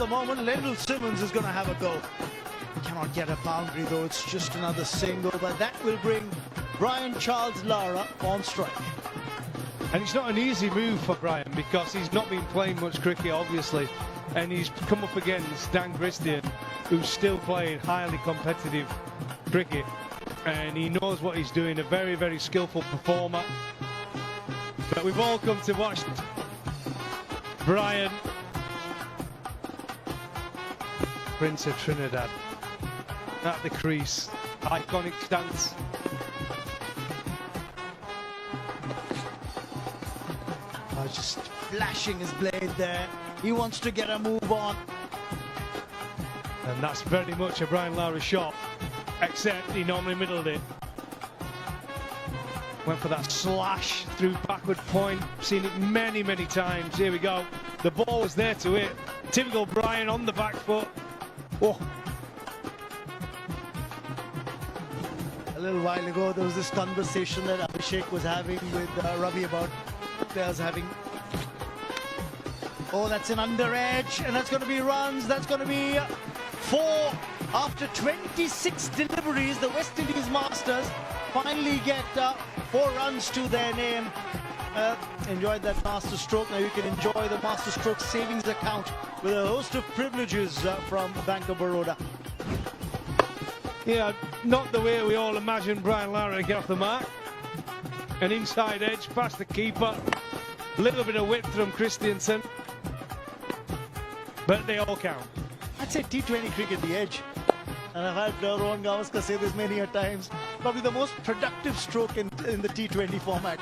the moment, Lendl Simmons is going to have a go. Cannot get a boundary though, it's just another single, but that will bring Brian Charles Lara on strike. And it's not an easy move for Brian because he's not been playing much cricket, obviously. And he's come up against Dan Christian, who's still playing highly competitive cricket. And he knows what he's doing, a very, very skillful performer. But we've all come to watch Brian, Prince of Trinidad, at the crease. Iconic stance. Just flashing his blade there. He wants to get a move on. And that's very much a Brian Lara shot, except he normally middled it. Went for that slash through backward point. Seen it many, many times. Here we go. The ball was there to hit. Typical Brian on the back foot. Oh. A little while ago, there was this conversation that Abhishek was having with Ravi about players having. Oh, that's an under edge, and that's going to be runs. That's going to be 4 after 26 deliveries. The West Indies Masters finally get 4 runs to their name. Enjoyed that master stroke. Now you can enjoy the master stroke savings account with a host of privileges from Bank of Baroda. Yeah, not the way we all imagined Brian Lara to get off the mark. An inside edge past the keeper. A little bit of width from Christiansen. But they all count. I'd say T20 cricket, the edge. And I've had Rohan Gavaskar say this many a times. Probably the most productive stroke in the T20 format.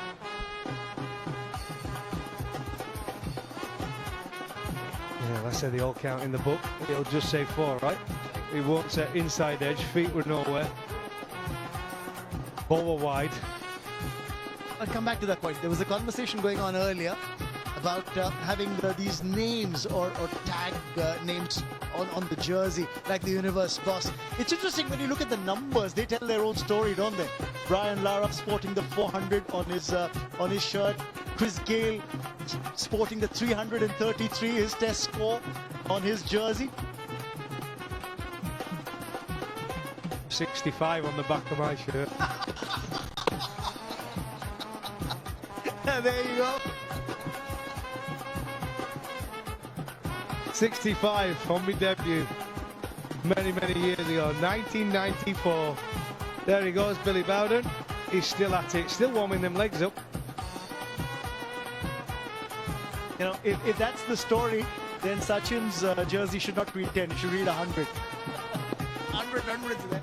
Yeah, I said they all count in the book. It'll just say 4, right? He won't say inside edge, feet were nowhere. Ball were wide. I'll come back to that point. There was a conversation going on earlier about having these names or tag names on the jersey, like the Universe Boss. It's interesting when you look at the numbers, they tell their own story, don't they? Brian Lara sporting the 400 on his shirt. Chris Gale sporting the 333, his test score on his jersey. 65 on the back of my shirt. There you go. 65 on my debut many, many years ago, 1994. There he goes, Billy Bowden. He's still at it, still warming them legs up. You know, if that's the story, then Sachin's jersey should not read 10, it should read 100. 100 hundreds there.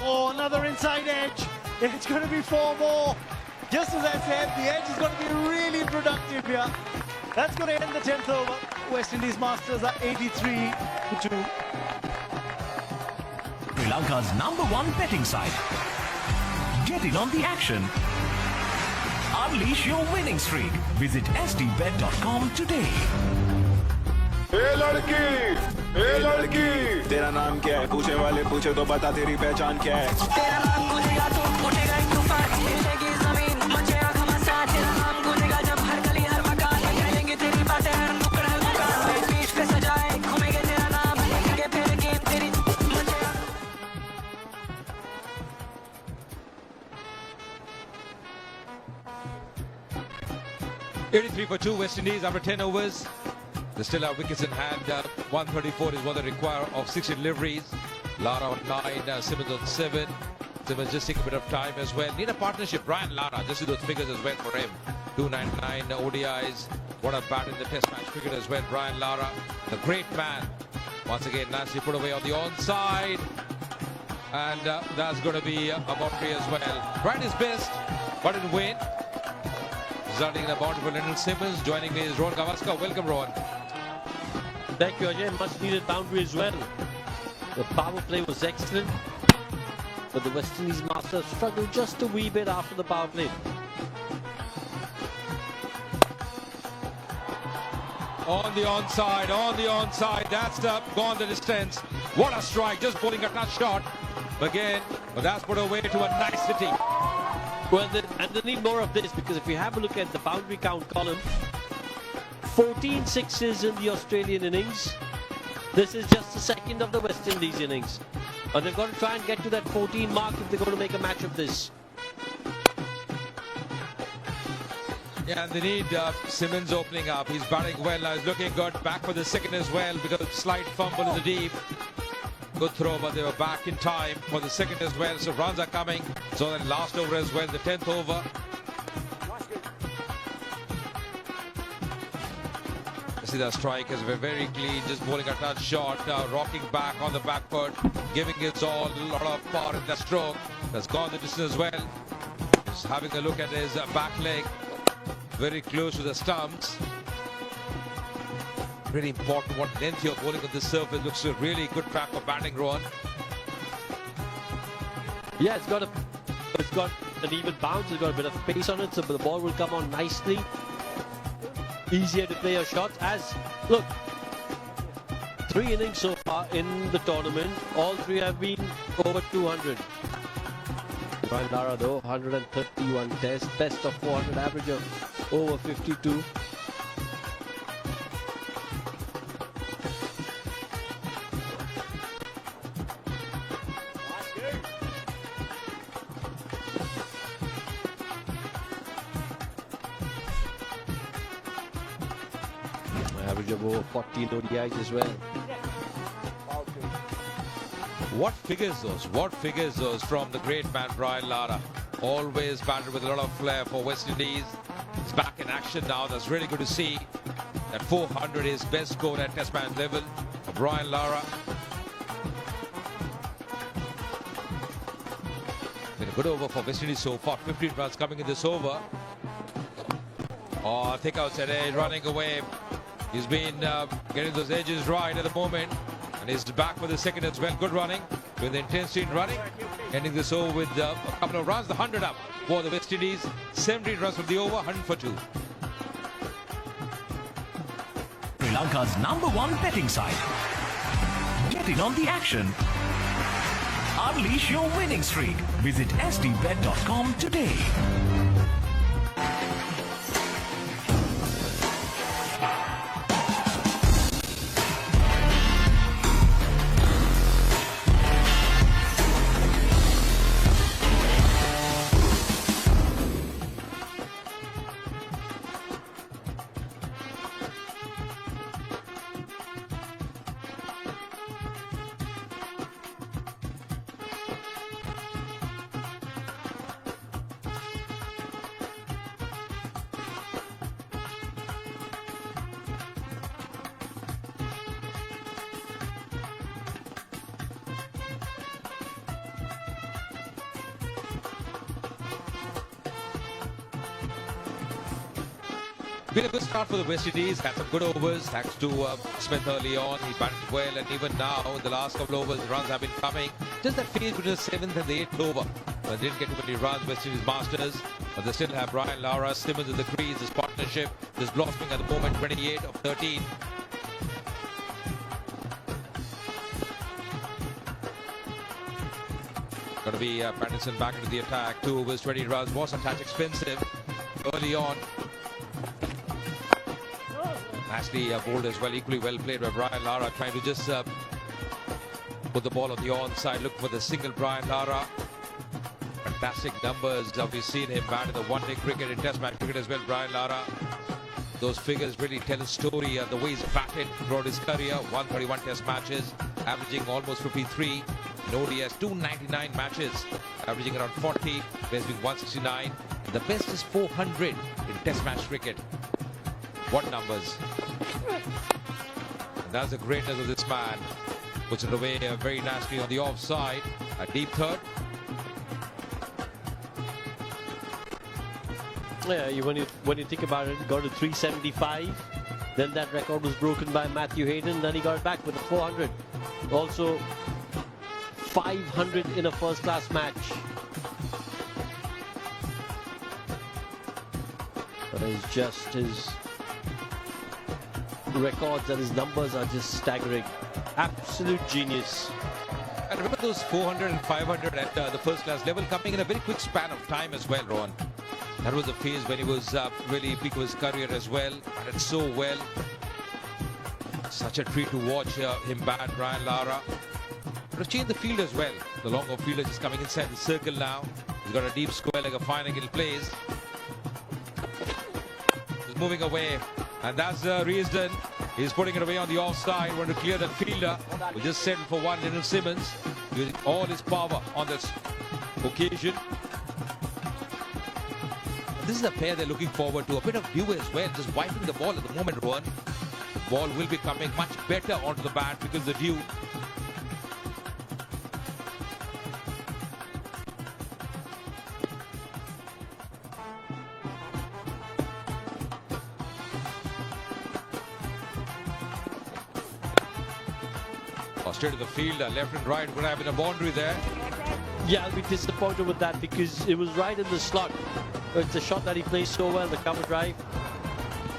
Oh, another inside edge. It's going to be 4 more. Just as I said, the edge is going to be really productive here. That's going to end the 10th over. West Indies Masters are 83-2. Sri Lanka's #1 betting site. Get in on the action. Unleash your winning streak. Visit sdbet.com today. ए लड़की तेरा नाम क्या है पूछे वाले पूछे तो बता तेरी पहचान क्या है तेरा नाम गूंजेगा तो उठेगा एक तूफान हिलेगी जमीन मचेगा घमासान तेरा नाम गूंजेगा जब हर गली हर मकान कहेंगे तेरी बातें हर नुक्कड़ हर दुकान बीच पे सजाए घूमेंगे तेरा नाम लेंगे फेरेंगे तेरी मचेगा 83 for 2 West Indies after 10 overs. They still have wickets in hand. 134 is what they require of 60 deliveries. Lara on 9, Simmons on 7. Simmons just taking a bit of time as well. Need a partnership. Brian Lara, just see those figures as well for him. 299 ODIs. What a bat in the test match cricket as well. Brian Lara, the great man. Once again, nicely put away on the onside. And that's going to be a boundary as well. Tried his best, but didn't win. Resulting in a boundary for Lendl Simmons. Joining me is Rohan Gavaskar. Welcome, Rohan. Thank you, Ajay. Much needed boundary as well. The power play was excellent, but the West Indies Masters struggled just a wee bit after the power play. On the onside, that's gone the distance. What a strike, just bowling a touch shot. Again, but that's put away to a nice hitting. Well, and they need more of this, because if you have a look at the boundary count column, 14 sixes in the Australian innings. This is just the second of the West Indies innings. And they've got to try and get to that 14 mark if they're going to make a match of this. Yeah, and they need Simmons opening up. He's batting well now. He's looking good. Back for the second as well because of slight fumble in the deep. Good throw, but they were back in time for the second as well. So runs are coming. So then last over as well, the 10th over. See the strikers were very clean, just bowling a touch shot, rocking back on the back foot, giving it all, a lot of power in the stroke. That's gone the distance as well. Just having a look at his back leg, very close to the stumps. Really important what length you're bowling on this surface. Looks a really good track for batting, Rohan. Yeah, it's got an even bounce, it's got a bit of pace on it, so the ball will come on nicely. Easier to play your shots. As look, 3 innings so far in the tournament, all 3 have been over 200. Brian Lara though, 131 tests, best of 400, average of over 52. Average of over 14 ODIs as well. What figures those from the great man Brian Lara. Always batted with a lot of flair for West Indies. He's back in action now. That's really good to see. That 400 is best score at Test match level for Brian Lara. Been a good over for West Indies so far. 15 runs coming in this over. Oh, thick outside edge, running away. He's been getting those edges right at the moment. And he's back for the second as well. Good running with intensity in running. Ending this over with a couple of runs. The 100 up for the West Indies. 17 runs from the over, 100 for 2. Sri Lanka's #1 betting site. Get in on the action. Unleash your winning streak. Visit sdbet.com today. Been a good start for the West Indies. Had some good overs thanks to Smith early on. He batted well, and even now in the last couple of overs, the runs have been coming. Just that phase between the 7th and the 8th over. But they didn't get too many runs, West Indies Masters. But they still have Brian Lara, Simmons in the crease. This partnership is blossoming at the moment, 28 of 13. Going to be Pattinson back into the attack. 2 overs, 20 runs. Was a touch expensive early on. Nicely bowled as well, equally well played by Brian Lara, trying to just put the ball on the onside. Look for the single Brian Lara. Fantastic numbers. We've seen him bat in the one-day cricket, in Test match cricket as well, Brian Lara. Those figures really tell a story of the way he's batted throughout his career. 131 Test matches, averaging almost 53. In ODS, 299 matches, averaging around 40. Best being 169. The best is 400 in Test match cricket. What numbers? And that's the greatness of this man. Puts it away very nicely on the offside. A deep third. Yeah, when you think about it, he got to 375. Then that record was broken by Matthew Hayden. Then he got it back with a 400. Also, 500 in a first-class match. But it's just his records and his numbers are just staggering. Absolute genius. And remember those 400 and 500 at the first class level coming in a very quick span of time as well, Rohan. That was the phase when he was really peak of his career as well. Batted so well. Such a treat to watch him bat, Brian Lara. But have changed the field as well. The longer fielder is coming inside the circle now. He's got a deep square like a fine angle plays. He's moving away. And that's the reason he's putting it away on the offside. Want to clear that fielder. We just settled for one, Little Simmons, using all his power on this occasion. This is a pair they're looking forward to. A bit of view as well. Just wiping the ball at the moment, Rohan. The ball will be coming much better onto the bat because of the view. Straight to the field, left and right, going to have been a boundary there. Yeah, I'll be disappointed with that because it was right in the slot. It's a shot that he plays so well, the cover drive.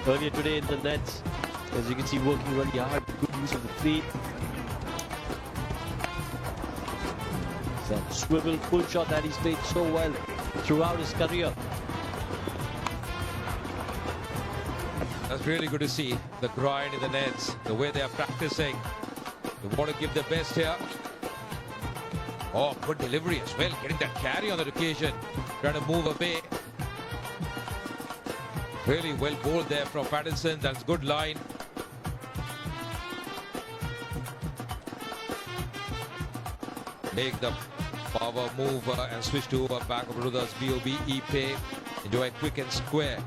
Earlier today in the nets, as you can see, working really hard, good use of the feet. It's that swivel pull shot that he's played so well throughout his career. That's really good to see, the grind in the nets, the way they are practicing. They want to give their best here. Oh, good delivery as well. Getting that carry on that occasion. Trying to move away. Really well bowled there from Pattinson. That's good line. Make the power move and switch to back of Rudha's BOB e-pay. Enjoy quick and square.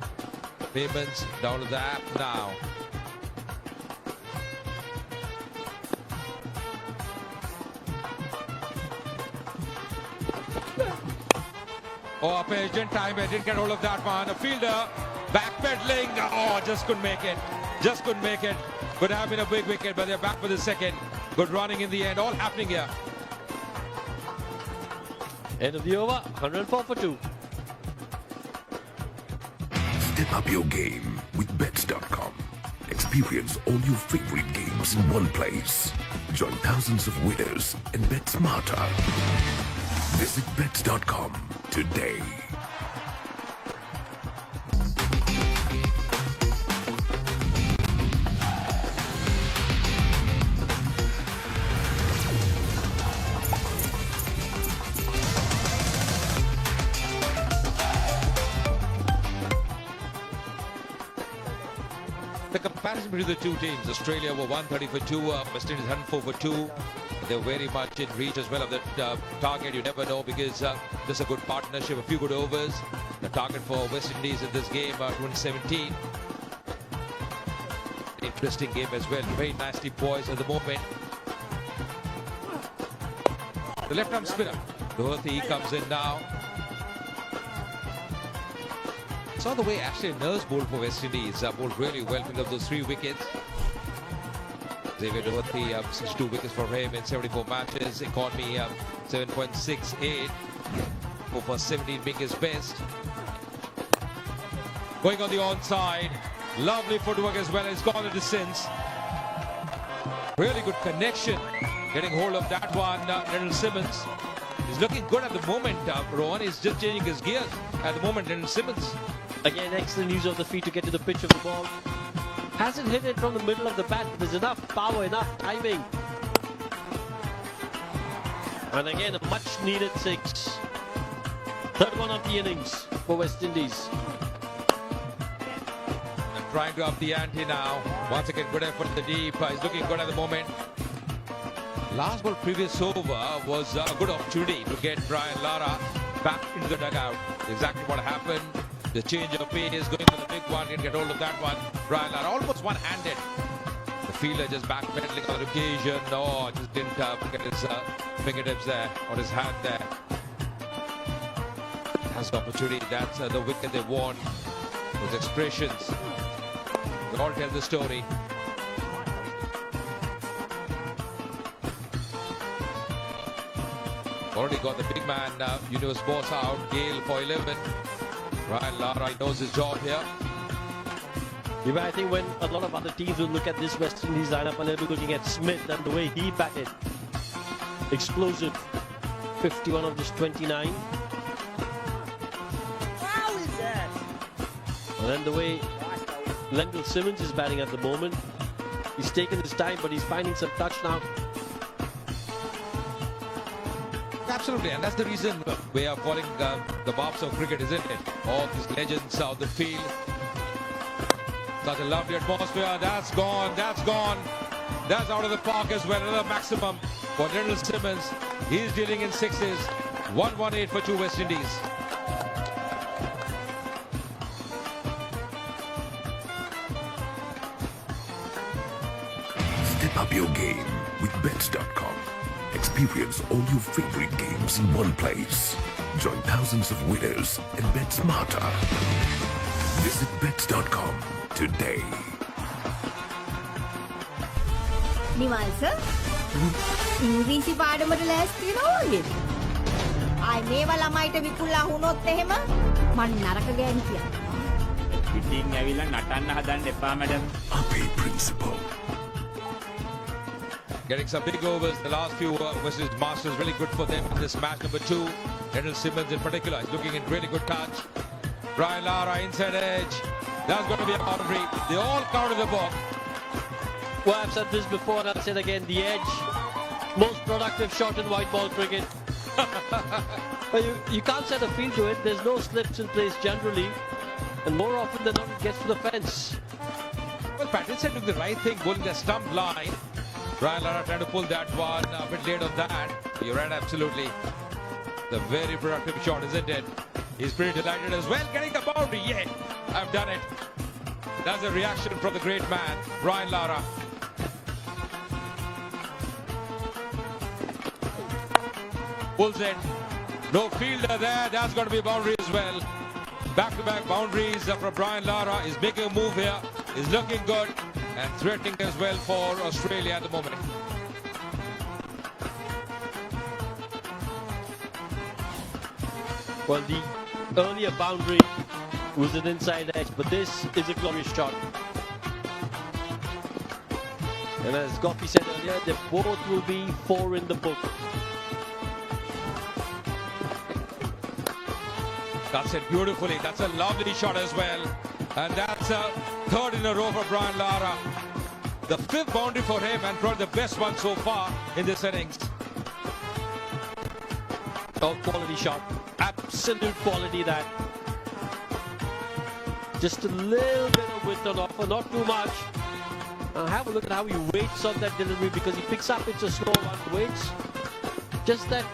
Payments down to the app now. Oh, patient time, I didn't get hold of that one. A fielder backpedaling. Oh, just couldn't make it. Just couldn't make it. Could have been a big wicket, but they're back for the second. Good running in the end. All happening here. End of the over, 104 for 2. Step up your game with bets.com. Experience all your favorite games in one place. Join thousands of winners and bet smarter. Visit bets.com today. The comparison between the two teams, Australia were 130 for 2, West Indies 104 for 2. They're very much in reach as well of that target. You never know because there's a good partnership, a few good overs. The target for West Indies in this game, 2017. Interesting game as well. Very nicely poised at the moment. The left-arm spinner, Doherty comes in now. Saw the way Ashley Nurse bowled for West Indies. Bowled really well, picked up those 3 wickets. Xavier Doherty, 62 wickets for him in 74 matches. Economy 7.68. For 17 being his best. Going on the onside. Lovely footwork as well. It's gone the distance. Really good connection. Getting hold of that one, Little Simmons. He's looking good at the moment. Rohan is just changing his gears at the moment, Little Simmons. Again, excellent use of the feet to get to the pitch of the ball. Hasn't hit it from the middle of the bat. There's enough power, enough timing. And again, a much needed 6. Third one of the innings for West Indies. And trying to up the ante now. Once again, good effort at the deep. He's looking good at the moment. Last ball previous over was a good opportunity to get Brian Lara back into the dugout. Exactly what happened. The change of pace, going for the big one, didn't get hold of that one. Brian Lara almost one-handed. The fielder just backpedaling on the occasion. No, just didn't get his fingertips there, or his hand there. Has the opportunity. That's the wicket they won. Those expressions. They all tell the story. Already got the big man, Universe Boss out. Gale for 11. Brian Lara knows his job here. Yeah, I think when a lot of other teams will look at this West Indies lineup and they'll be looking at Smith and the way he batted. explosive 51 of just 29. How is that? And then the way Lendl Simmons is batting at the moment, he's taking his time, but he's finding some touch now. Absolutely, and that's the reason we are calling the Bobs of cricket, isn't it? All these legends out the field. Such a lovely atmosphere. That's gone. That's gone. That's out of the park as well. Another maximum for Lendl Simmons. He's dealing in sixes. 118 for 2 West Indies. Step up your game with bets.com. Experience all your favorite games in one place. Join thousands of winners and bet smarter. Visit bets.com today. නිවල්ස ඉංග්‍රීසි පාඩමට ලෑස්ති වෙනවා වගේ. ආයි මේවා ළමයිට විකුණලා වුණොත් එහෙම මං නරක ගෑනි කියනවා. ඉතින් ඇවිල්ලා නටන්න හදන්න එපා madam. Happy Principle. Getting some big overs. The last few West Indies Masters really good for them in this match number 2. Lendl Simmons in particular is looking in really good touch. Brian Lara inside edge. That's going to be a boundary. They all counted the ball. Well, I've said this before and I'll say it again. The edge, most productive shot in white ball cricket. But you can't set a field to it. There's no slips in place generally. And more often than not, it gets to the fence. Well, Pattinson took the right thing, bowling the stump line. Brian Lara trying to pull that one a bit late on that. You're right, absolutely. The very productive shot, isn't it? He's pretty delighted as well. Getting the boundary. Yeah, I've done it. That's a reaction from the great man, Brian Lara. Pulls it. No fielder there. That's going to be a boundary as well. Back-to-back boundaries from Brian Lara. He's making a move here. He's looking good and threatening as well for Australia at the moment. Well, the earlier boundary was an inside edge, but this is a glorious shot. And as Gopi said earlier, they both will be 4 in the book. That's it beautifully. That's a lovely shot as well. And that's a 3rd in a row for Brian Lara. The 5th boundary for him and probably the best one so far in this innings. Oh, quality shot. Absolute quality that. Just a little bit of width on offer, not too much. Have a look at how he waits on that delivery because he picks up, it's a slow one, waits. Just that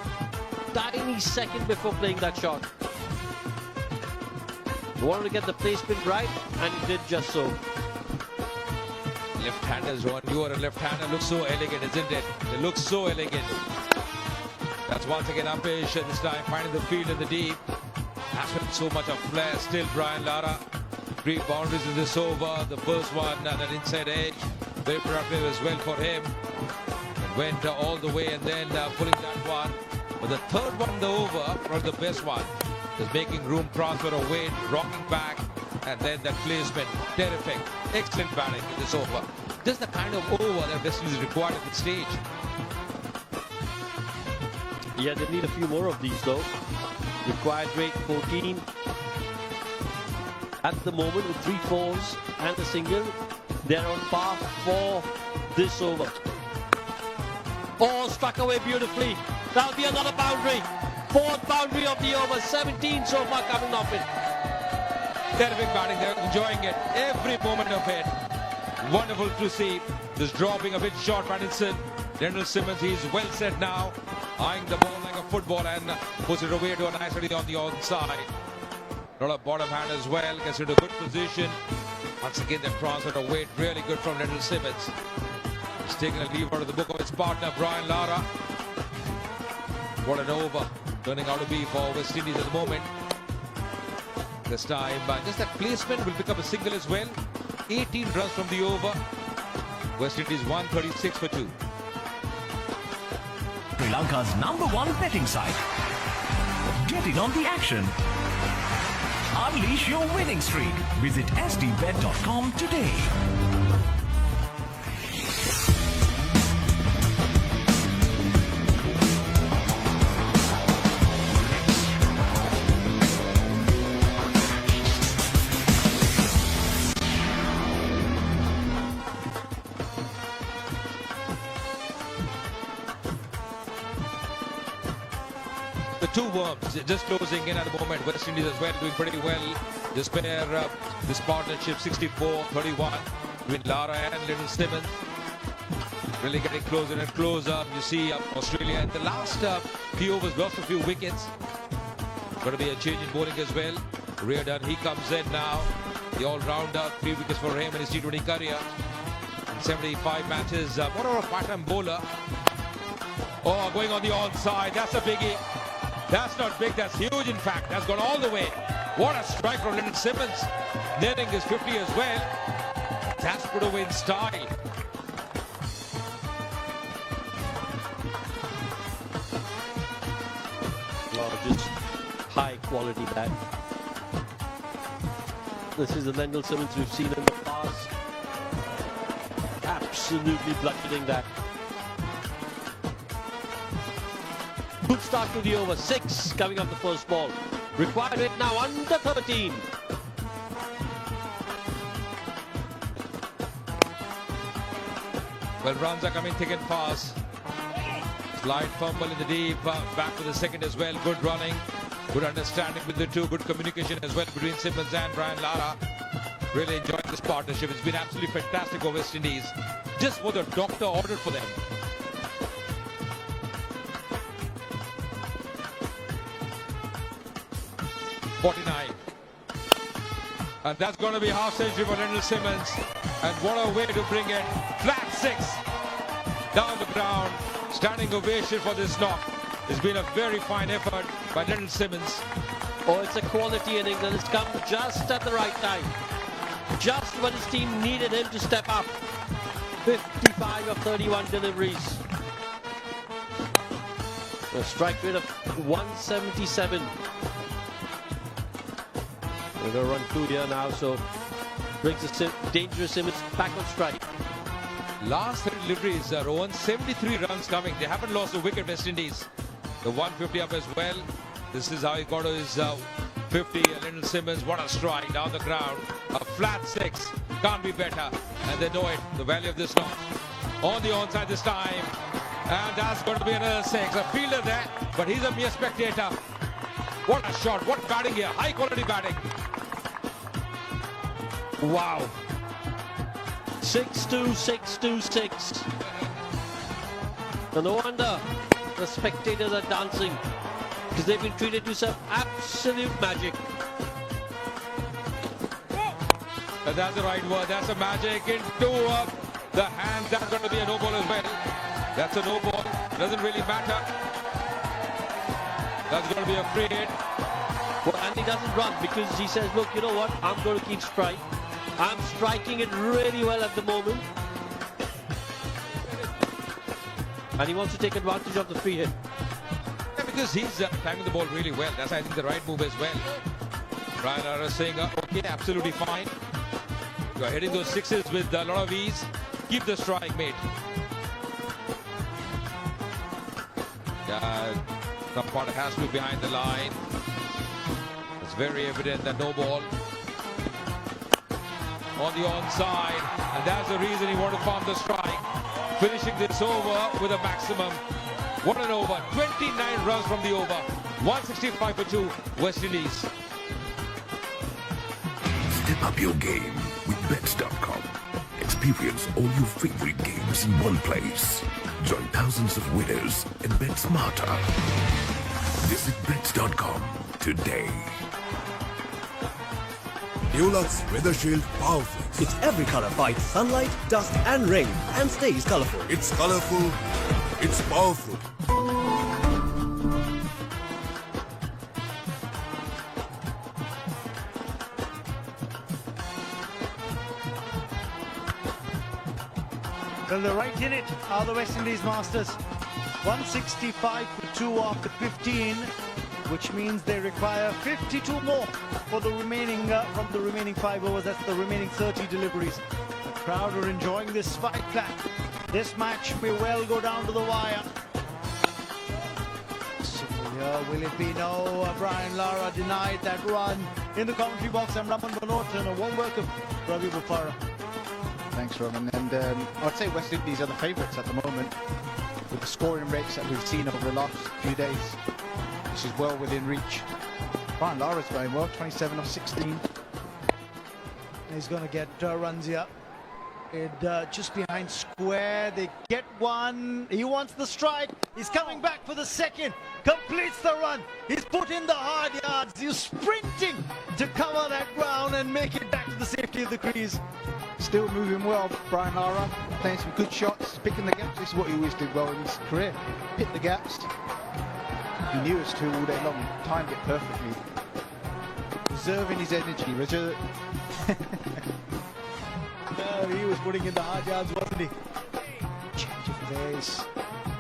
tiny second before playing that shot. He wanted to get the placement right and he did just so. Left-handers, one. You are a left-hander. Looks so elegant, isn't it? It looks so elegant. That's once again Ampesh this time finding the field in the deep. Has been so much of flair. Still Brian Lara. 3 boundaries in this over. The first one, that inside edge. Very productive as well for him. It went all the way and then pulling that one. But the 3rd one, the over, was the best one. Just making room, transfer of weight, rocking back, and then that placement. Terrific. Excellent batting in this over. This is the kind of over that West Indies is required at this stage. Yeah, they need a few more of these though. Required rate 14. At the moment with 3 fours and a single, they're on par for this over. Oh, struck away beautifully. That'll be another boundary. 4th boundary of the over. 17 so far coming off it. Terrific batting. They're enjoying it. Every moment of it. Wonderful to see. This dropping a bit short, Pattinson. Lendl Simmons, he's well set now. Eyeing the ball like a football and puts it away to a nicely on the onside. Not a bottom hand as well. Gets into a good position. Once again, the transfer of weight. Really good from Lendl Simmons. He's taking a leave out of the book of his partner, Brian Lara. What an over. Turning out to be for West Indies at the moment. This time, just that placement will pick up a single as well. 18 runs from the over. West Indies 136 for 2. Sri Lanka's #1 betting site. Get in on the action. Unleash your winning streak. Visit sdbet.com today. two worms just closing in at the moment. West Indies as well doing pretty well. This pair, this partnership 64-31 between Lara and Little Simmons. Really getting closer and closer. You see Australia in the last few overs lost a few wickets. Going to be a change in bowling as well. Reardon, he comes in now. The all-rounder, 3 wickets for him in his T20 career. 75 matches. What a pattern bowler. Oh, going on the onside. That's a biggie. That's not big. That's huge, in fact. That's gone all the way. What a strike from Little Simmons. Nailing his 50 as well. That's put away in style. Oh, just high quality bat. This is the Lendl Simmons we've seen in the past. Absolutely bludgeoning that. Good start to the over. 6 coming up the first ball. Required rate now under 13. Well, runs are coming thick and fast. Slight fumble in the deep. Back to the second as well. Good running. Good understanding with the two. Good communication as well between Simmons and Brian Lara. Really enjoying this partnership. It's been absolutely fantastic for West Indies. Just what the doctor ordered for them. And that's going to be half century for Lendl Simmons. And what a way to bring it. Flat 6 down the ground. Standing ovation for this knock. It's been a very fine effort by Lendl Simmons. Oh, it's a quality innings and it's come just at the right time. Just when his team needed him to step up. 55 of 31 deliveries. A strike rate of 177. We're going to run 2 here now, so brings the dangerous Simmons back on strike. Last 3 deliveries, Rohan, 73 runs coming. They haven't lost a wicket, West Indies. The 150 up as well. This is how he got to his 50. Lendl Simmons, what a strike down the ground. A flat 6. Can't be better. And they know it, the value of this knock. On the onside this time. And that's going to be another 6. A fielder there, but he's a mere spectator. What a shot. What batting here. High quality batting. Wow. 6-2, 6-2, 6. And no wonder the spectators are dancing because they've been treated to some absolute magic. And that's the right word. That's a magic into the hand. That's going to be a no ball as well. That's a no ball. Doesn't really matter. That's going to be a free hit. Well, and he doesn't run because he says, look, you know what? I'm going to keep strike. I'm striking it really well at the moment. And he wants to take advantage of the free hit. Yeah, because he's timing the ball really well. That's, I think, the right move as well. Brian Lara saying, okay, absolutely fine. You're hitting those 6s with a lot of ease. Keep the strike, mate. Yeah, some part has to be behind the line. It's very evident that no ball. On the onside, and that's the reason he wanted to farm the strike. Finishing this over with a maximum. What an over. 29 runs from the over. 165 for 2, West Indies. Step up your game with Bets.com. Experience all your favorite games in one place. Join thousands of winners and bet smarter. Visit Bets.com today. Dulux Weather Shield Powerflex. Its every color fights sunlight, dust and rain and stays colorful. It's colorful, it's powerful. Well, they're right in it, are the West Indies Masters. 165 for 2 after 15, which means they require 52 more for the remaining from the remaining 5 overs. That's the remaining 30 deliveries. The crowd are enjoying this fight plan. This match may well go down to the wire. So will it be? No, Brian Lara denied that run in the commentary box. I'm Raman Manot and a warm welcome, Ravi Bufara. Thanks, Roman. And I'd say West Indies are the favourites at the moment with the scoring rates that we've seen over the last few days. This is well within reach. Brian Lara's going well, 27 of 16. He's going to get runs here. Just behind square, they get one. He wants the strike. He's coming back for the second. Completes the run. He's put in the hard yards. He's sprinting to cover that ground and make it back to the safety of the crease. Still moving well, Brian Lara. Playing some good shots, picking the gaps. This is what he always did well in his career. Hit the gaps. He knew us to all day long. Timed it perfectly. Reserving his energy. He was putting in the hard yards, wasn't he? Change of pace.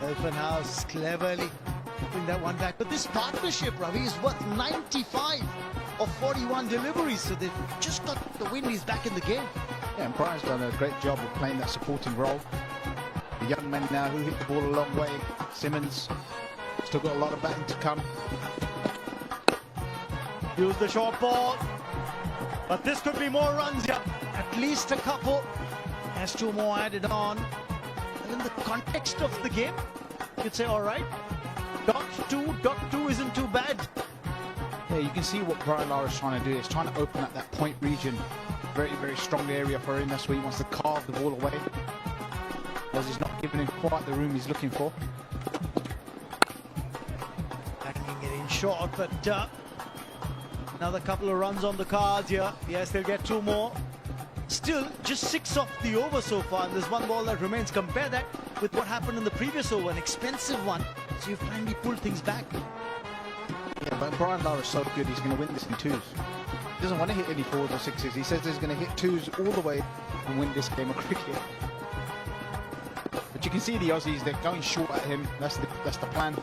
Elfenhaus cleverly putting that one back. But this partnership, Ravi, is worth 95 of 41 deliveries. So they've just got the win. He's back in the game. Yeah, and Brian's done a great job of playing that supporting role. The young men now who hit the ball a long way. Simmons still got a lot of batting to come. Use the short ball. But this could be more runs here. At least a couple. Has two more added on. And in the context of the game, you'd say, all right, dot two isn't too bad. Yeah, you can see what Brian Lara's trying to do. He's trying to open up that point region. Very, very strong area for him. That's where he wants to carve the ball away. Because he's not giving him quite the room he's looking for. Backing it in short, but another couple of runs on the cards here. Yes, they'll get two more. Still, just 6 off the over so far, and there's one ball that remains. Compare that with what happened in the previous over, an expensive one. So you finally pulled things back. Yeah, but Brian Lara's so good, he's going to win this in twos. He doesn't want to hit any 4s or 6s. He says he's going to hit 2s all the way and win this game of cricket. But you can see the Aussies, they're going short at him. That's the plan.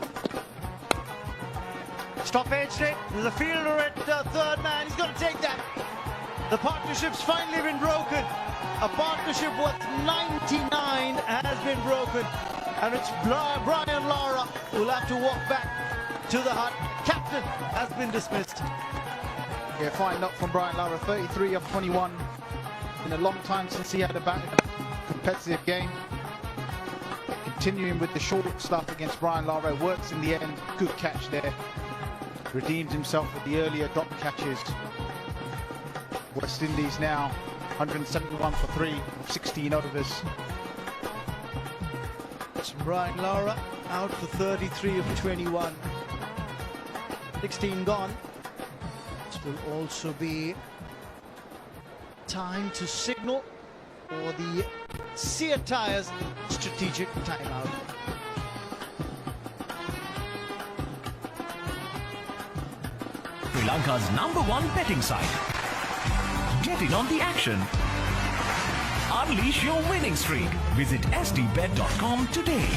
Stoppage hit. There's a fielder at third man. He's going to take that. The partnership's finally been broken. A partnership worth 99 has been broken. And it's Brian Lara who'll have to walk back to the hut. Captain has been dismissed. Yeah, fine knock from Brian Lara. 33 of 21. In a long time since he had a competitive game. Continuing with the short stuff against Brian Lara. Works in the end. Good catch there. Redeems himself with the earlier drop catches. West Indies now 171 for 3 of 16 overs. So Brian Lara out for 33 of 21. 16 gone. This will also be time to signal for the Sear Tyres strategic timeout. Sri Lanka's #1 betting site. Get in on the action. Unleash your winning streak. Visit sdbet.com today.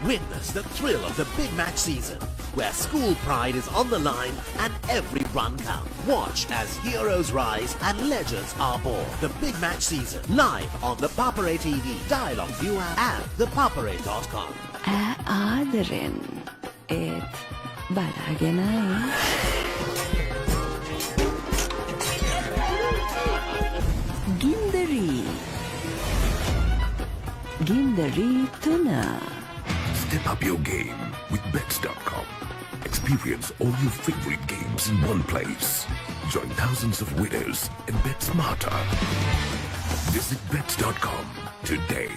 Witness the thrill of the big match season, where school pride is on the line and every run counts. Watch as heroes rise and legends are born. The big match season, live on the Papare TV, Dialogue Viewer and thepapare.com. ආදරෙන් ඒත් බලාගෙනයි. Gindari Tuna. Step up your game with bets.com. Experience all your favorite games in one place. Join thousands of winners and bet smarter. Visit bets.com today.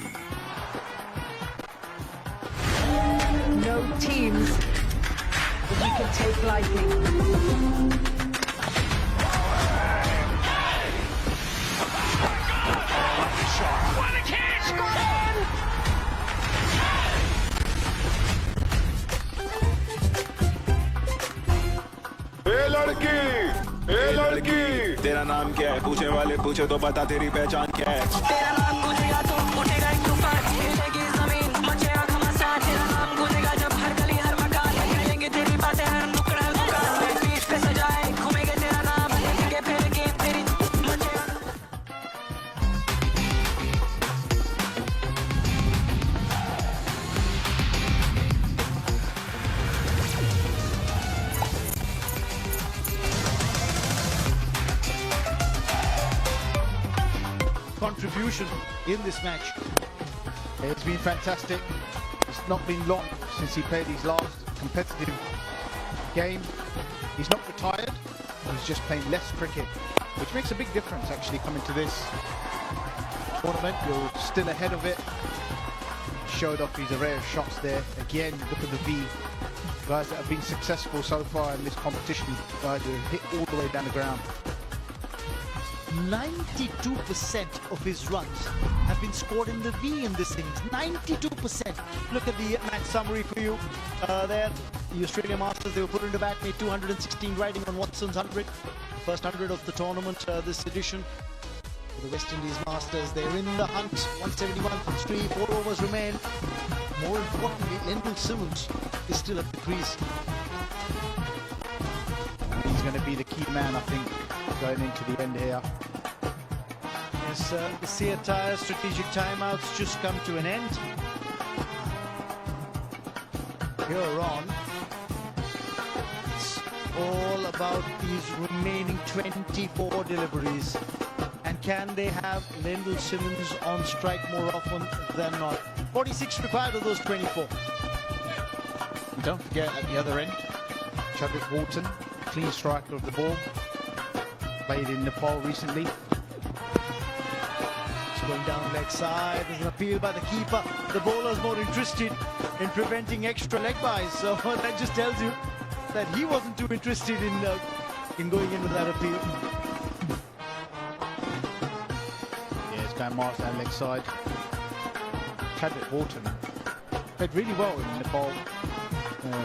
No teams that you can take lightly. ए लड़की तेरा नाम क्या है पूछने वाले पूछे तो बता तेरी पहचान क्या है तेरा नाम गूंजेगा तो उठेगा एक तूफान हिलेगी जमीन मचेगा घमासान तेरा नाम गूंजेगा जब हर गली हर मकान कहेंगे तेरी बातें हर नुक्कड़ दुकान में पीठ पे सजाए घूमेंगे तेरा नाम लेंगे फेरेंगे तेरी मचेगा contribution in this match. It's been fantastic. It's not been long since he played his last competitive game. He's not retired, he's just playing less cricket, which makes a big difference actually coming to this tournament. You're still ahead of it. Showed off his array of shots there. Again, look at the V. Guys that have been successful so far in this competition, guys who have hit all the way down the ground. 92% of his runs have been scored in the V in this innings. 92%. Look at the match summary for you there. The Australian Masters, they were put into bat, made 216, riding on Watson's 100. First 100 of the tournament this edition. For the West Indies Masters, they're in the hunt. 171 for 3, 4 overs remain. More importantly, Lendl Simmons is still at the crease. He's going to be the key man, I think, going into the end here. Yes, the Seattle strategic timeouts just come to an end. Here on, it's all about these remaining 24 deliveries. And can they have Lendl Simmons on strike more often than not? 46 required of those 24. Don't forget at the other end, Chadwick Walton, clean striker of the ball. Played in Nepal recently. It's going down leg side. There's an appeal by the keeper. The bowler's more interested in preventing extra leg buys. So that just tells you that he wasn't too interested in going in with that appeal. Yeah, it's going miles down leg side. Chadwick Walton played really well in Nepal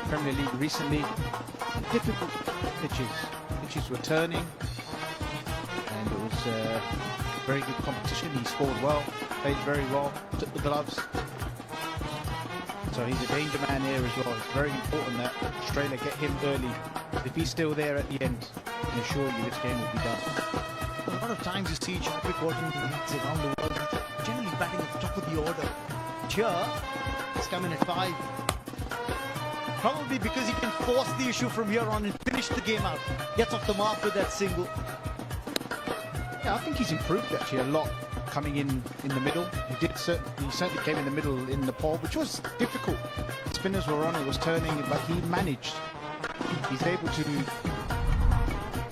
Premier League recently. Difficult pitches. Pitches were turning. And it was very good competition. He scored well, played very well, took the gloves. So he's a danger man here as well. It's very important that Australia get him early. If he's still there at the end, I can assure you this game will be done. A lot of times you see Chadwick Walton around the world, generally batting at the top of the order. Here, he's coming at 5. Probably because he can force the issue from here on and finish the game out. Gets off the mark with that single. Yeah, I think he's improved actually a lot coming in the middle. He certainly came in the middle in Nepal, which was difficult. Spinners were on, it was turning, but he managed. He's able to.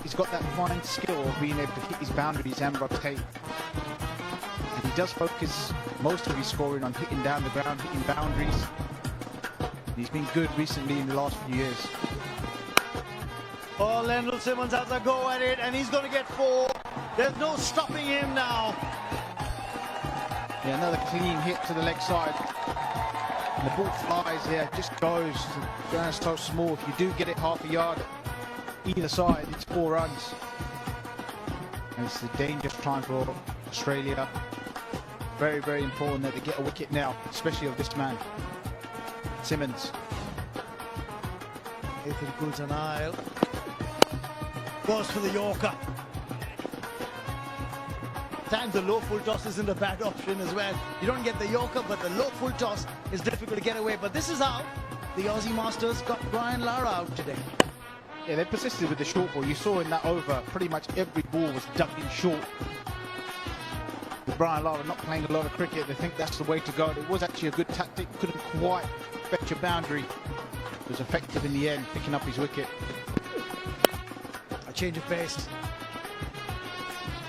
He's got that fine skill of being able to hit his boundaries and rotate. And he does focus most of his scoring on hitting down the ground, hitting boundaries. He's been good recently in the last few years. Oh, Lendl Simmons has a go at it, and he's going to get 4. There's no stopping him now. Yeah, another clean hit to the leg side. And the ball flies here, just goes. The ground's so small. If you do get it half a yard either side, it's 4 runs. And it's a dangerous time for Australia. Very, very important that they get a wicket now, especially of this man, Simmons. Ethan pulls an aisle. Goes for the Yorker. Times the low full toss isn't a bad option as well. You don't get the Yorker, but the low full toss is difficult to get away. But this is how the Aussie Masters got Brian Lara out today. Yeah, they persisted with the short ball. You saw in that over, pretty much every ball was dug in short. With Brian Lara not playing a lot of cricket, they think that's the way to go. It was actually a good tactic. Couldn't quite fetch a boundary. It was effective in the end, picking up his wicket. A change of pace.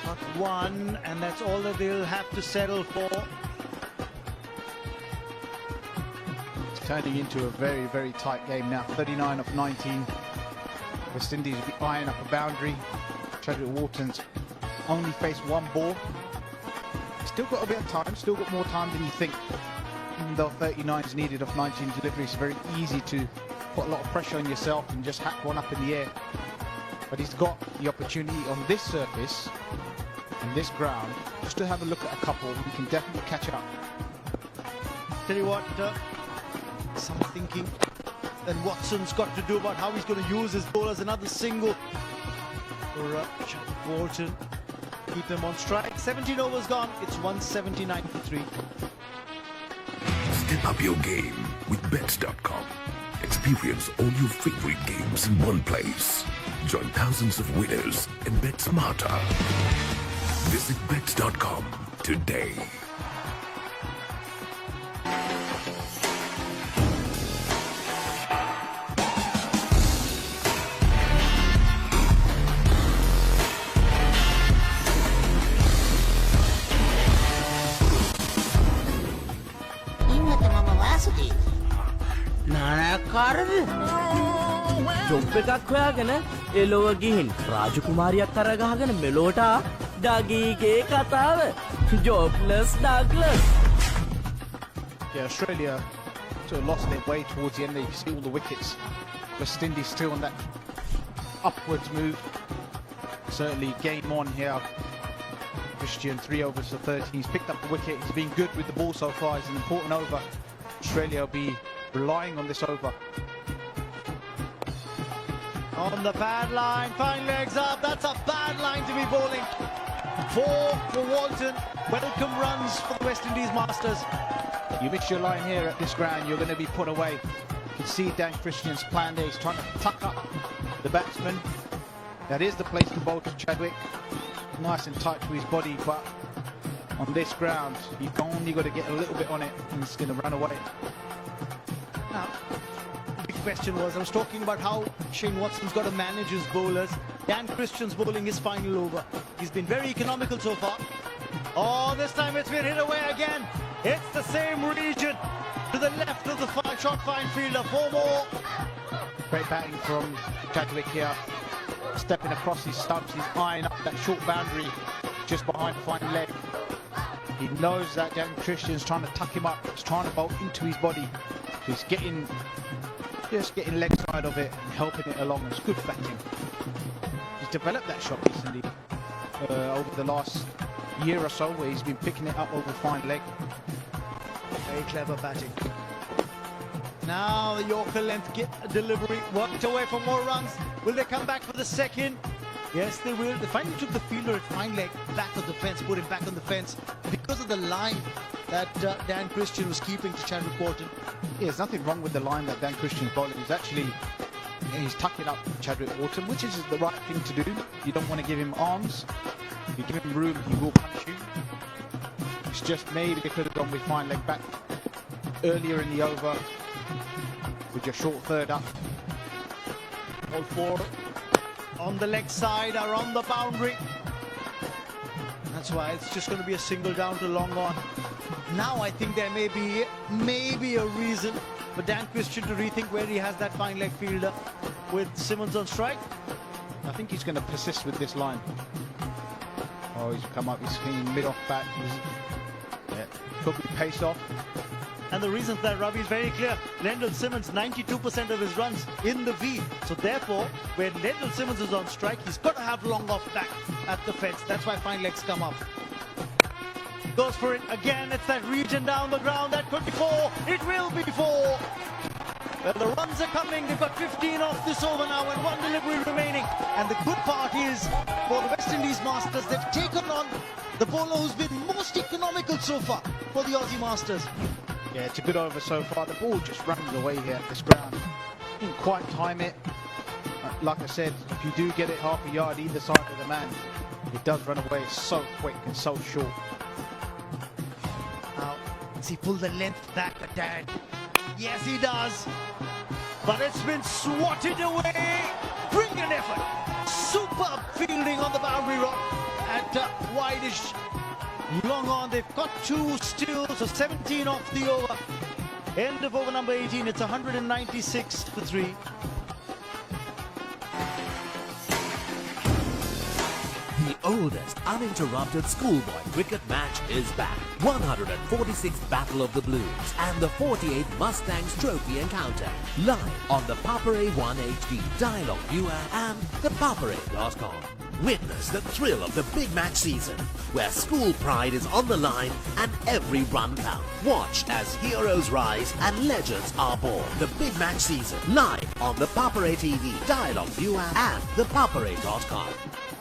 Not 1, and that's all that they'll have to settle for. It's turning into a very, very tight game now. 39 of 19. West Indies will be eyeing up a boundary. Chadwick Walton's only faced 1 ball. Still got a bit of time, still got more time than you think. Even though 39 is needed of 19 deliveries, it's very easy to put a lot of pressure on yourself and just hack one up in the air. But he's got the opportunity on this surface, on this ground, just to have a look at a couple. We can definitely catch up. Tell you what, some thinking that Watson's got to do about how he's going to use his bowlers. Another single for Chadwick Walton. Keep them on strike. 17 overs gone. It's 179 for 3. Step up your game with bets.com. Experience all your favorite games in one place. Join thousands of winners and bet smarter. Visit bets.com today. කාරද? Job එකක් හොයාගෙන එලොව ගිහින් රාජකුමාරියක් කරගහගෙන මෙලොවට ඩගීගේ කතාව. Jobless Douglas. Yeah, Australia sort of lost their way towards the end. You see all the wickets. West Indies still on that upwards move. Certainly game on here. Christian, 3 overs for 30. He's picked up the wicket. He's been good with the ball so far. It's an important over. Australia will be relying on this over. On the bad line, fine legs up. That's a bad line to be bowling. 4 for Walton. Welcome runs for the West Indies Masters. You miss your line here at this ground, you're going to be put away. You can see Dan Christian's plan there. He's trying to tuck up the batsman. That is the place to bowl to Chadwick. Nice and tight to his body, but on this ground, you've only got to get a little bit on it and it's going to run away. Now, the big question was, I was talking about how Shane Watson's got to manage his bowlers. Dan Christian's bowling his final over. He's been very economical so far. Oh, this time it's been hit away again. It's the same region to the left of the short fine fielder. 4 more. Great batting from Chadwick here. Stepping across his stumps, he's eyeing up that short boundary just behind the fine leg. He knows that Dan Christian's trying to tuck him up. He's trying to bowl into his body. He's just getting leg side of it and helping it along. It's good batting. He's developed that shot recently over the last year or so, where he's been picking it up over fine leg. Very clever batting. Now the Yorker length delivery worked away for more runs. Will they come back for the second? Yes, they will. They finally took the fielder at fine leg back on the fence, put him back on the fence because of the line that Dan Christian was keeping to Chadwick Walton. Yeah, there's nothing wrong with the line that Dan Christian's bowling. He's tucking up Chadwick Walton, which is the right thing to do. You don't want to give him arms. If you give him room, he will punch you. It's just maybe they could have gone with fine leg back earlier in the over with your short third up. All 4 on the leg side are on the boundary. That's why it's just going to be a single down to long on. Now I think there may be a reason for Dan Christian to rethink where he has that fine leg fielder with Simmons on strike. I think he's going to persist with this line. Oh, he's come up, he's swinging mid-off bat. Yeah, could be pace off. And the reason for that, Ravi, is very clear. Lendl Simmons, 92% of his runs in the V. So therefore, when Lendl Simmons is on strike, he's got to have long off back at the fence. That's why fine legs come up. Goes for it again. It's that region down the ground. That could be 4. It will be 4. Well, the runs are coming. They've got 15 off this over now and 1 delivery remaining. And the good part is, for the West Indies Masters, they've taken on the bowler who's been most economical so far for the Aussie Masters. Yeah, it's a good over so far. The ball just runs away here at this ground. Didn't quite time it. Like I said, if you do get it half a yard either side of the man, it does run away. It's so quick and so short. Now, does he pull the length back a tad? Yes, he does. But it's been swatted away. Brilliant effort. Superb fielding on the boundary rock at wideish. Long on, they've got 2 still, so 17 off the over. End of over number 18, it's 196 for 3. The oldest uninterrupted schoolboy cricket match is back. 146th Battle of the Blues and the 48th Mustangs Trophy Encounter. Live on the Papare 1 HD, Dialogue Viewer and thepapare.com. Witness the thrill of the big match season, where school pride is on the line and every run counts. Watch as heroes rise and legends are born. The big match season, live on the Papare TV, Dialogue Viewer and thepapare.com.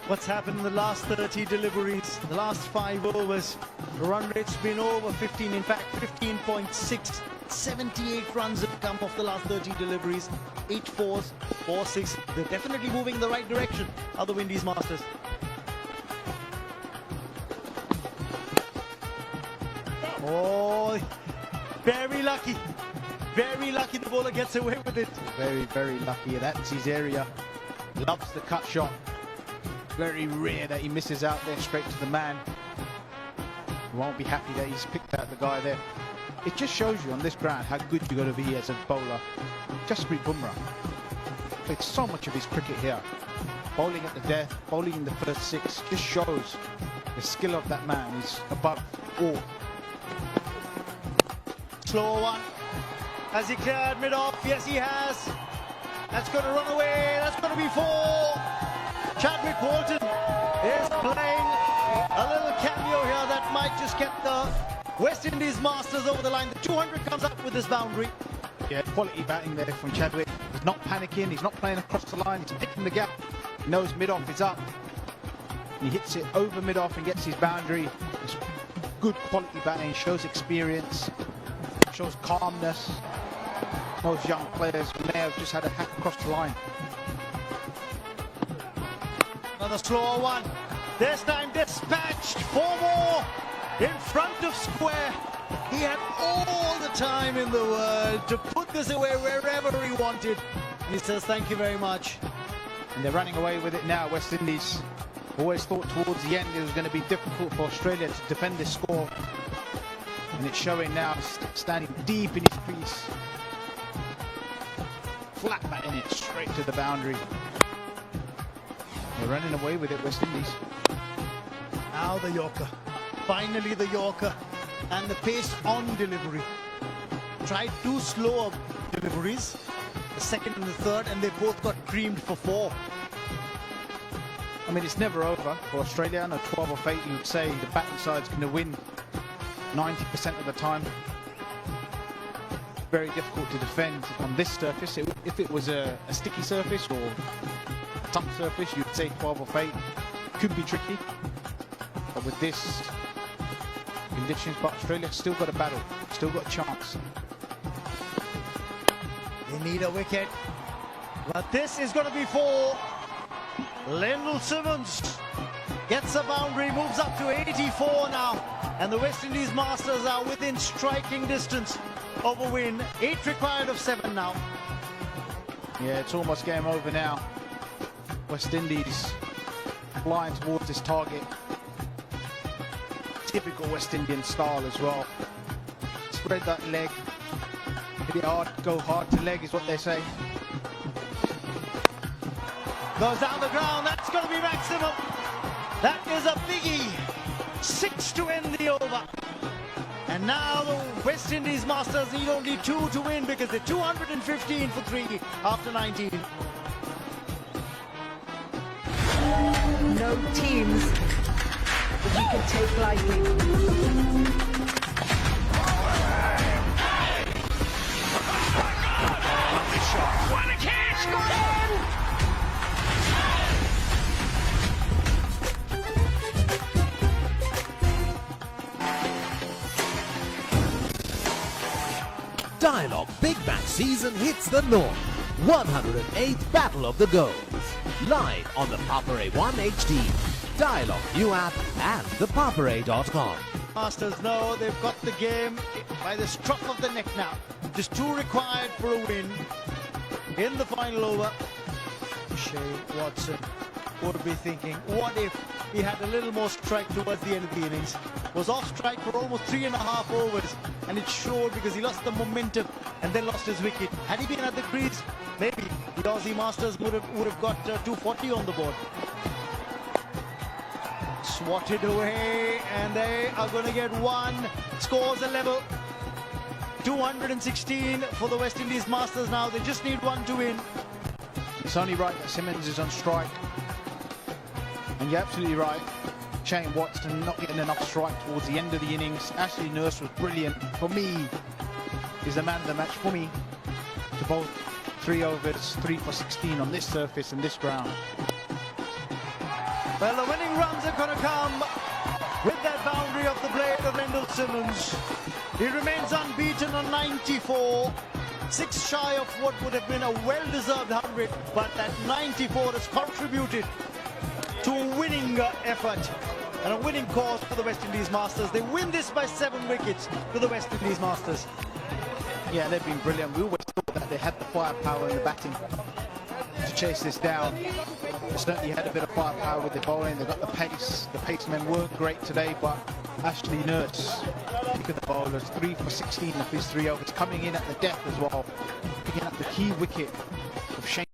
What's happened in the last 30 deliveries, the last 5 overs? The run rate's been over 15, in fact 15.6. 78 runs have come off the last 30 deliveries. 8 fours, 4 6. They're definitely moving in the right direction, are the Windies Masters. Oh, very lucky. Very lucky the bowler gets away with it. Very, very lucky. That's his area. Loves the cut shot. Very rare that he misses out there straight to the man. Won't be happy that he's picked out the guy there. It just shows you on this ground how good you've got to be as a bowler. Jasprit Bumrah played so much of his cricket here. Bowling at the death, bowling in the first 6, just shows the skill of that man is above all. Slow one. Has he cleared mid-off? Yes, he has. That's going to run away. That's going to be 4. Chadwick Walton is playing a little cameo here that might just get the West Indies Masters over the line. The 200 comes up with this boundary. Yeah, quality batting there from Chadwick. He's not panicking, he's not playing across the line, he's picking the gap. He knows mid-off is up. He hits it over mid-off and gets his boundary. It's good quality batting, shows experience, shows calmness. Most young players may have just had a hack across the line. Another slower one. This time dispatched. 4 more in front of square. He had all the time in the world to put this away wherever he wanted. And he says, thank you very much. And they're running away with it now, West Indies. Always thought towards the end it was going to be difficult for Australia to defend this score. And it's showing now, standing deep in his crease. Flat batting it straight to the boundary. They're running away with it, West Indies. Now the Yorker. Finally the Yorker. And the pace on delivery. Tried 2 slower deliveries, the second and the third, and they both got creamed for 4. I mean, it's never over for Australia. On a 12 off 8, you would say the batting side's going to win 90% of the time. Very difficult to defend on this surface. If it was a sticky surface or a tough surface, you'd say 12 off 8 could be tricky. But with this conditions, but Australia's still got a battle, still got a chance. They need a wicket, but this is going to be 4. Lendl Simmons gets a boundary, moves up to 84 now, and the West Indies Masters are within striking distance of a win. 8 required of 7 now. Yeah, it's almost game over now. West Indies flying towards this target. Typical West Indian style as well. Spread that leg. Hit it hard, go hard to leg is what they say. Goes down the ground, that's going to be maximum. That is a biggie. 6 to end the over. And now the West Indies Masters need only 2 to win because they're 215 for 3 after 19. No teams that you can take lightly. What a catch! Got him! Dialogue Big Match season hits the north. 108th Battle of the Goals. Live on the Papare 1 HD. Dialogue new app and thepapare.com. Masters know they've got the game by the scruff of the neck now. Just 2 required for a win in the final over. Shea Watson would be thinking, what if he had a little more strike towards the end of the innings? Was off strike for almost 3.5 overs, and it showed because he lost the momentum and then lost his wicket. Had he been at the crease, maybe the Aussie Masters would have got 240 on the board. Swatted away, and they are going to get 1. Scores a level. 216 for the West Indies Masters now. They just need 1 to win. It's only right that Simmons is on strike. And you're absolutely right. Shane Watson not getting enough strike towards the end of the innings. Ashley Nurse was brilliant. For me, he's the man of the match for me. To bowl 3 overs, 3 for 16 on this surface and this ground. Well, the winning runs are going to come with that boundary of the blade of Lendl Simmons. He remains unbeaten on 94. 6 shy of what would have been a well-deserved 100, but that 94 has contributed to a winning effort and a winning cause for the West Indies Masters. They win this by 7 wickets to the West Indies Masters. Yeah, they've been brilliant. We always thought that they had the firepower in the batting to chase this down. They certainly had a bit of firepower with the bowling. They got the pace. The pacemen weren't great today, but Ashley Nurse, pick of the bowlers, 3 for 16 of his 3 overs, coming in at the death as well, picking up the key wicket of Shane.